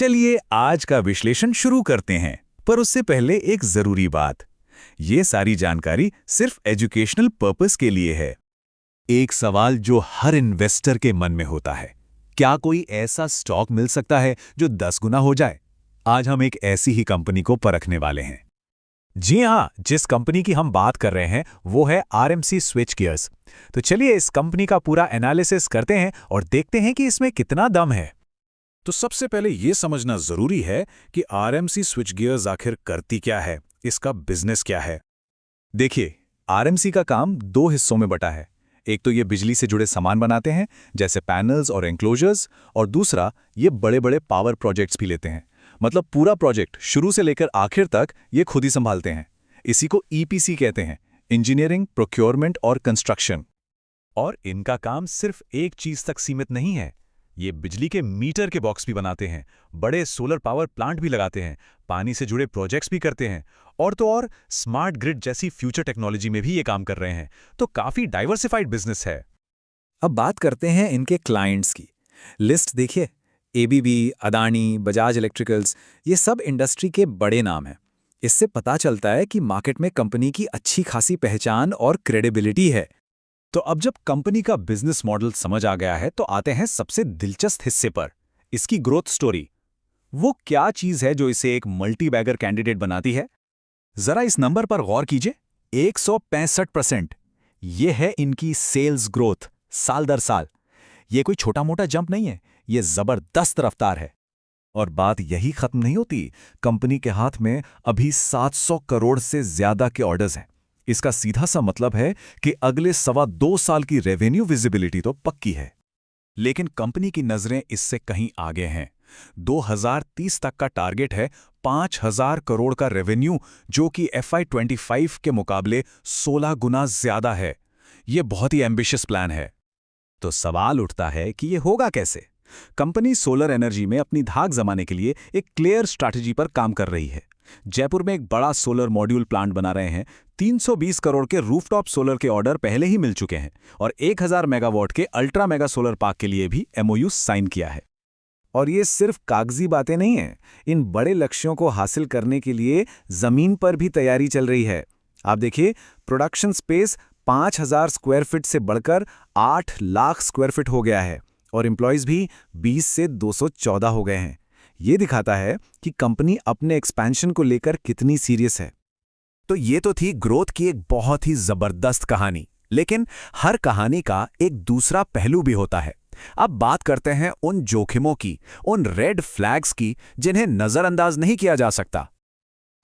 चलिए आज का विश्लेषण शुरू करते हैं, पर उससे पहले एक जरूरी बात। ये सारी जानकारी सिर्फ एजुकेशनल पर्पस के लिए है। एक सवाल जो हर इन्वेस्टर के मन में होता है, क्या कोई ऐसा स्टॉक मिल सकता है जो 10 गुना हो जाए? आज हम एक ऐसी ही कंपनी को परखने वाले हैं। जी हाँ, जिस कंपनी की हम बात कर रहे हैं वो है आरएमसी स्विचगियर्स। तो चलिए इस कंपनी का पूरा एनालिसिस करते हैं और देखते हैं कि इसमें कितना दम है। तो सबसे पहले यह समझना जरूरी है कि आरएमसी स्विचगियर्स आखिर करती क्या है, इसका बिजनेस क्या है। देखिए, आरएमसी का काम 2 हिस्सों में बटा है। एक तो ये बिजली से जुड़े सामान बनाते हैं जैसे पैनल्स और एंक्लोजर्स, और दूसरा ये बड़े बड़े पावर प्रोजेक्ट्स भी लेते हैं। मतलब पूरा प्रोजेक्ट शुरू से लेकर आखिर तक ये खुद ही संभालते हैं। इसी को ईपीसी कहते हैं, इंजीनियरिंग, प्रोक्योरमेंट और कंस्ट्रक्शन। और इनका काम सिर्फ एक चीज तक सीमित नहीं है। ये बिजली के मीटर के बॉक्स भी बनाते हैं, बड़े सोलर पावर प्लांट भी लगाते हैं, पानी से जुड़े प्रोजेक्ट्स भी करते हैं, और तो और स्मार्ट ग्रिड जैसी फ्यूचर टेक्नोलॉजी में भी ये काम कर रहे हैं। तो काफी डाइवर्सिफाइड बिजनेस है। अब बात करते हैं इनके क्लाइंट्स की। लिस्ट देखिए, एबीबी, अदानी, बजाज इलेक्ट्रिकल्स, ये सब इंडस्ट्री के बड़े नाम हैं। इससे पता चलता है कि मार्केट में कंपनी की अच्छी खासी पहचान और क्रेडिबिलिटी है। तो अब जब कंपनी का बिजनेस मॉडल समझ आ गया है तो आते हैं सबसे दिलचस्प हिस्से पर, इसकी ग्रोथ स्टोरी। वो क्या चीज है जो इसे एक मल्टी बैगर कैंडिडेट बनाती है? जरा इस नंबर पर गौर कीजिए, 165%। ये है इनकी सेल्स ग्रोथ साल दर साल। ये कोई छोटा मोटा जंप नहीं है, ये जबरदस्त रफ्तार है। और बात यही खत्म नहीं होती, कंपनी के हाथ में अभी 700 करोड़ से ज्यादा के ऑर्डर्स हैं। इसका सीधा सा मतलब है कि अगले 2.25 साल की रेवेन्यू विजिबिलिटी तो पक्की है। लेकिन कंपनी की नजरें इससे कहीं आगे हैं। 2030 तक का टारगेट है 5,000 करोड़ का रेवेन्यू, जो कि FY25 के मुकाबले 16 गुना ज्यादा है। यह बहुत ही एम्बिशियस प्लान है। तो सवाल उठता है कि यह होगा कैसे? कंपनी सोलर एनर्जी में अपनी धाक जमाने के लिए एक क्लियर स्ट्रैटेजी पर काम कर रही है। जयपुर में एक बड़ा सोलर मॉड्यूल प्लांट बना रहे हैं। 320 करोड़ के रूफटॉप सोलर के ऑर्डर पहले ही मिल चुके हैं और 1000 मेगावाट के अल्ट्रा मेगा सोलर पार्क के लिए भी MOU साइन किया है। और ये सिर्फ कागजी बातें नहीं हैं, इन बड़े लक्ष्यों को हासिल करने के लिए जमीन पर भी तैयारी चल रही है। आप देखिए, प्रोडक्शन स्पेस 5000 स्क्वायर फीट से बढ़कर 8 लाख स्क्वायर फीट हो गया है और एम्प्लॉयज भी 20 से 214 हो गए हैं। ये दिखाता है कि कंपनी अपने एक्सपेंशन को लेकर कितनी सीरियस है। तो ये तो थी ग्रोथ की एक बहुत ही जबरदस्त कहानी, लेकिन हर कहानी का एक दूसरा पहलू भी होता है। अब बात करते हैं उन जोखिमों की, उन रेड फ्लैग्स की जिन्हें नजरअंदाज नहीं किया जा सकता।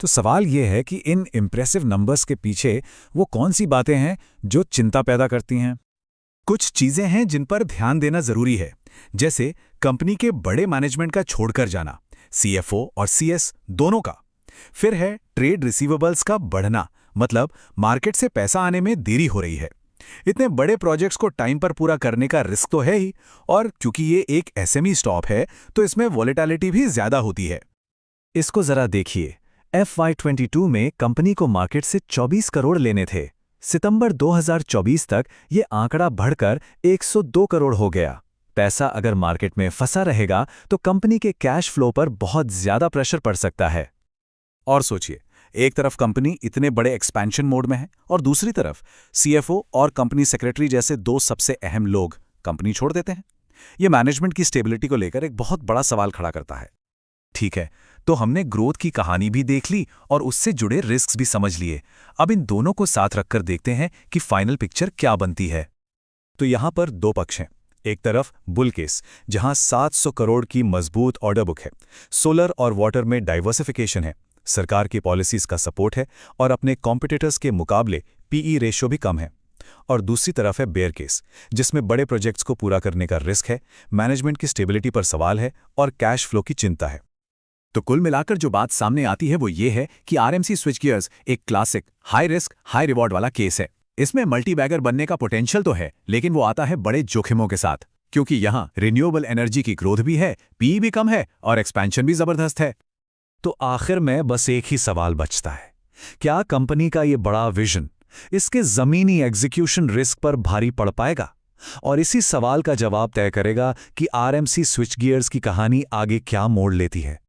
तो सवाल यह है कि इन इंप्रेसिव नंबर्स के पीछे वो कौन सी बातें हैं जो चिंता पैदा करती हैं। कुछ चीजें हैं जिन पर ध्यान देना जरूरी है, जैसे कंपनी के बड़े मैनेजमेंट का छोड़कर जाना, CFO और CS दोनों का। फिर है ट्रेड रिसीवेबल्स का बढ़ना, मतलब मार्केट से पैसा आने में देरी हो रही है। इतने बड़े प्रोजेक्ट्स को टाइम पर पूरा करने का रिस्क तो है ही, और क्योंकि ये एक SME स्टॉक है तो इसमें वॉलेटिलिटी भी ज्यादा होती है। इसको जरा देखिए, FY22 में कंपनी को मार्केट से 24 करोड़ लेने थे। सितंबर 2024 तक ये आंकड़ा बढ़कर 102 करोड़ हो गया। पैसा अगर मार्केट में फंसा रहेगा तो कंपनी के कैश फ्लो पर बहुत ज्यादा प्रेशर पड़ सकता है। और सोचिए, एक तरफ कंपनी इतने बड़े एक्सपेंशन मोड में है और दूसरी तरफ CFO और कंपनी सेक्रेटरी जैसे 2 सबसे अहम लोग कंपनी छोड़ देते हैं। यह मैनेजमेंट की स्टेबिलिटी को लेकर एक बहुत बड़ा सवाल खड़ा करता है। ठीक है, तो हमने ग्रोथ की कहानी भी देख ली और उससे जुड़े रिस्क्स भी समझ लिए। अब इन दोनों को साथ रखकर देखते हैं कि फाइनल पिक्चर क्या बनती है। तो यहां पर 2 पक्ष हैं। एक तरफ बुल केस, जहां 700 करोड़ की मजबूत ऑर्डर बुक है, सोलर और वाटर में डाइवर्सिफिकेशन है, सरकार की पॉलिसीज का सपोर्ट है और अपने कॉम्पिटिटर्स के मुकाबले PE रेशियो भी कम है। और दूसरी तरफ है बेयर केस, जिसमें बड़े प्रोजेक्ट्स को पूरा करने का रिस्क है, मैनेजमेंट की स्टेबिलिटी पर सवाल है और कैश फ्लो की चिंता है। तो कुल मिलाकर जो बात सामने आती है वो ये है कि आरएमसी स्विचगियर्स एक classic high risk high reward वाला केस है। इसमें मल्टी बैगर बनने का पोटेंशियल तो है, लेकिन वो आता है बड़े जोखिमों के साथ, क्योंकि यहाँ रिन्यूएबल एनर्जी की ग्रोथ भी है, PE भी कम है और एक्सपेंशन भी जबरदस्त है। तो आखिर में बस एक ही सवाल बचता है, क्या कंपनी का ये बड़ा विजन इसके जमीनी एग्जीक्यूशन रिस्क पर भारी पड़ पाएगा? और इसी सवाल का जवाब तय करेगा कि आरएमसी स्विच गियर्स की कहानी आगे क्या मोड़ लेती है।